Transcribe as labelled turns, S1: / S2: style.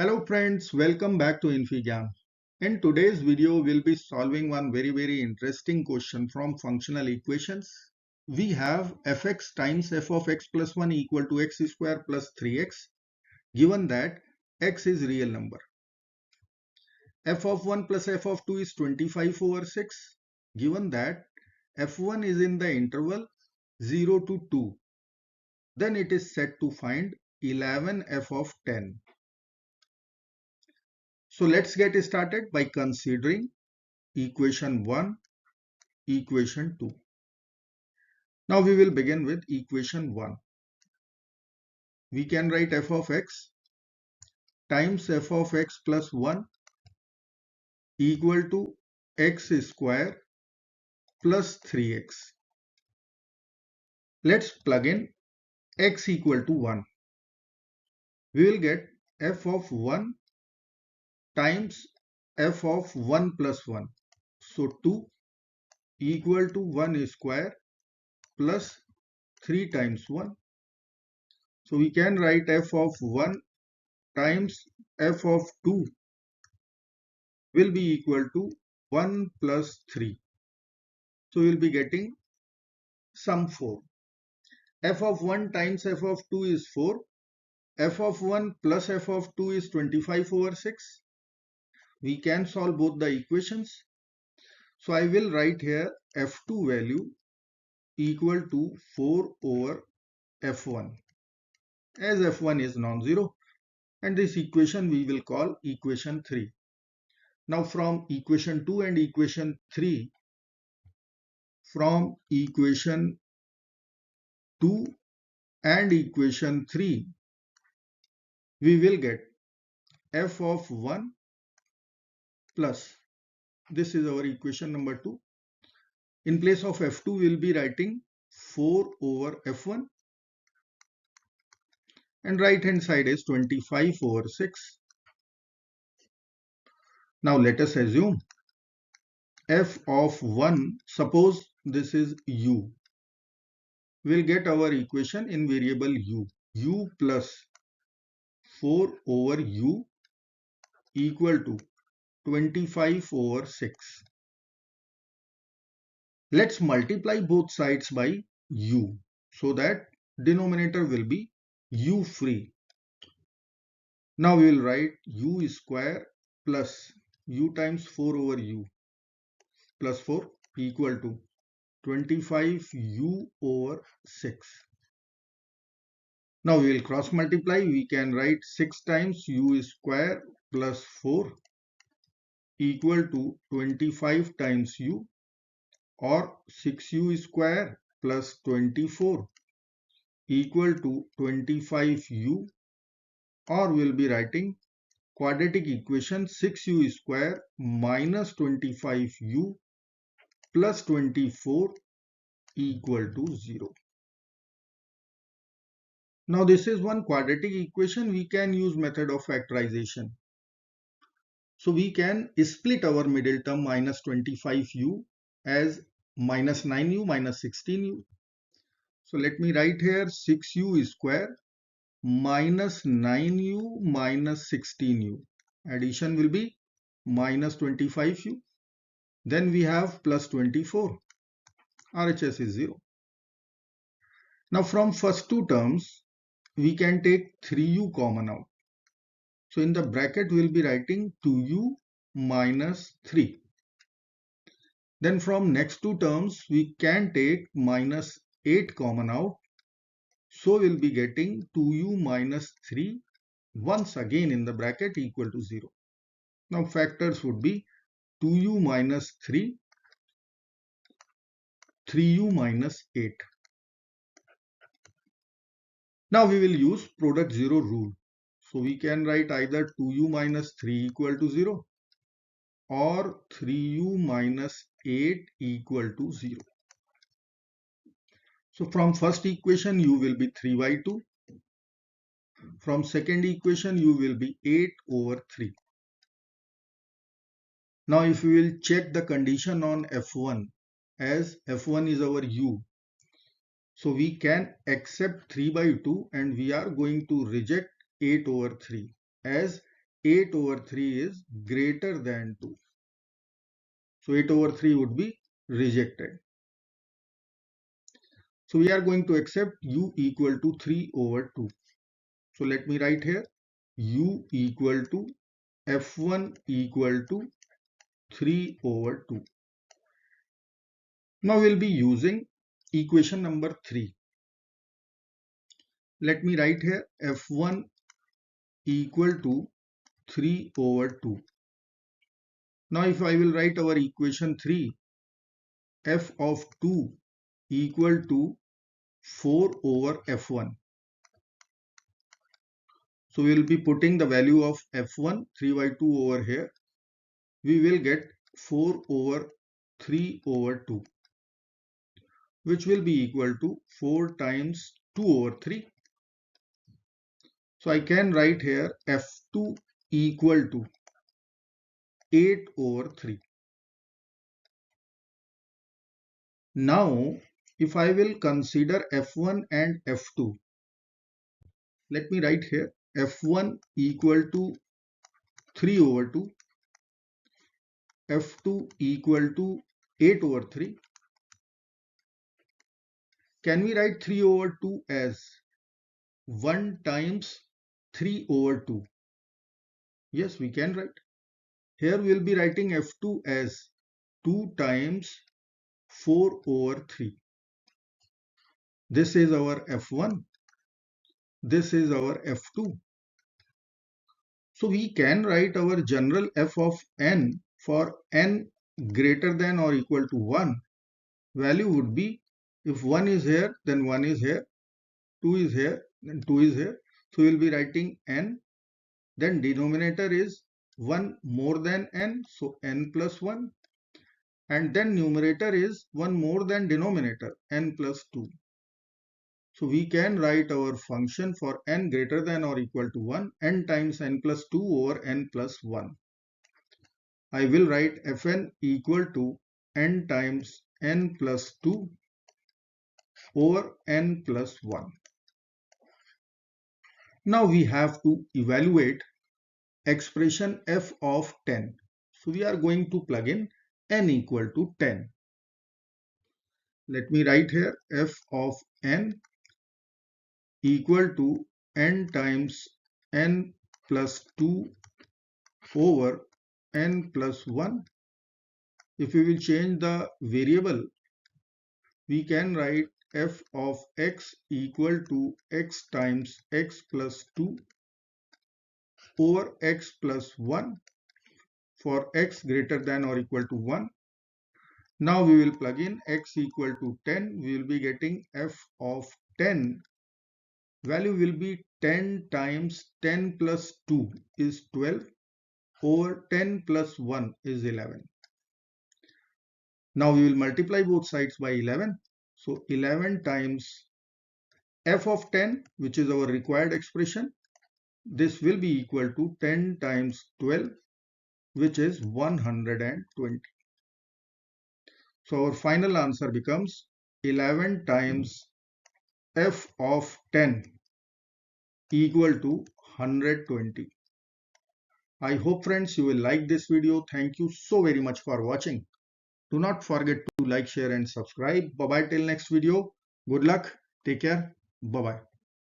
S1: Hello friends, welcome back to infyGyan. In today's video, we'll be solving one very interesting question from functional equations. We have fx times f of x plus 1 equal to x square plus 3x, given that x is real number. F of 1 plus f of 2 is 25 over 6, given that f1 is in the interval 0 to 2. Then it is set to find 11 f of 10. So let's get started by considering equation 1, equation 2. Now we will begin with equation 1. We can write f of x times f of x plus 1 equal to x square plus 3x. Let's plug in x equal to 1. We will get f of 1 times f of 1 plus 1. So 2 equal to 1 square plus 3 times 1. So we can write f of 1 times f of 2 will be equal to 1 plus 3. So we will be getting sum 4. F of 1 times f of 2 is 4. F of 1 plus f of 2 is 25 over 6. We can solve both the equations. So I will write here f2 value equal to 4 over f1, as f1 is non-zero, and this equation we will call equation 3. Now from equation 2 and equation 3, from equation 2 and equation 3, we will get f of 1 plus, this is our equation number 2. In place of f2, we will be writing 4 over f1, and right hand side is 25 over 6. Now let us assume f of 1, suppose this is u. We'll get our equation in variable u plus 4 over u equal to 25 over 6. Let's multiply both sides by u so that denominator will be u free. Now we will write u square plus u times 4 over u plus 4 equal to 25 u over 6. Now we will cross multiply. We can write 6 times u square plus 4 equal to 25 times u, or 6u square plus 24 equal to 25u, or we will be writing quadratic equation 6u square minus 25u plus 24 equal to 0. Now this is one quadratic equation. We can use method of factorization. So we can split our middle term minus 25u as minus 9u minus 16u. So let me write here 6u square minus 9u minus 16u. Addition will be minus 25u. Then we have plus 24. RHS is 0. Now from first two terms, we can take 3u common out. So in the bracket, we will be writing 2u minus 3. Then from next two terms, we can take minus 8 common out. So we'll be getting 2u minus 3 once again in the bracket equal to 0. Now factors would be 2u minus 3, 3u minus 8. Now we will use product 0 rule. So we can write either 2u minus 3 equal to 0 or 3u minus 8 equal to 0. So from first equation, u will be 3 by 2. From second equation, u will be 8 over 3. Now if we will check the condition on f1, as f1 is our u, so we can accept 3 by 2 and we are going to reject 8 over 3, as 8 over 3 is greater than 2. So 8 over 3 would be rejected. So we are going to accept u equal to 3 over 2. So let me write here u equal to f1 equal to 3 over 2. Now we'll be using equation number 3. Let me write here f1 equal to 3 over 2. Now if I will write our equation 3, f of 2 equal to 4 over f1. So we will be putting the value of f1 3 by 2 over here. We will get 4 over 3 over 2, which will be equal to 4 times 2 over 3. So I can write here f2 equal to 8 over 3. Now if I will consider f1 and f2, let me write here f1 equal to 3 over 2, f2 equal to 8 over 3. Can we write 3 over 2 as 1 times 3 over 2? Yes, we can write. Here we will be writing f2 as 2 times 4 over 3. This is our f1. This is our f2. So we can write our general f of n for n greater than or equal to 1. Value would be, if 1 is here, then 1 is here, 2 is here, then 2 is here. So we will be writing n. Then denominator is 1 more than n, so n plus 1. And then numerator is 1 more than denominator, n plus 2. So we can write our function for n greater than or equal to 1, n times n plus 2 over n plus 1. I will write fn equal to n times n plus 2 over n plus 1. Now we have to evaluate expression f of 10. So we are going to plug in n equal to 10. Let me write here f of n equal to n times n plus 2 over n plus 1. If we will change the variable, we can write f of x equal to x times x plus 2 over x plus 1 for x greater than or equal to 1. Now we will plug in x equal to 10. We will be getting f of 10. Value will be 10 times 10 plus 2 is 12 over 10 plus 1 is 11. Now we will multiply both sides by 11. So 11 times f of 10, which is our required expression, this will be equal to 10 times 12, which is 120. So our final answer becomes 11 times f of 10 equal to 120. I hope friends you will like this video. Thank you so very much for watching. Do not forget to like, share and subscribe. Bye bye till next video. Good luck. Take care. Bye bye.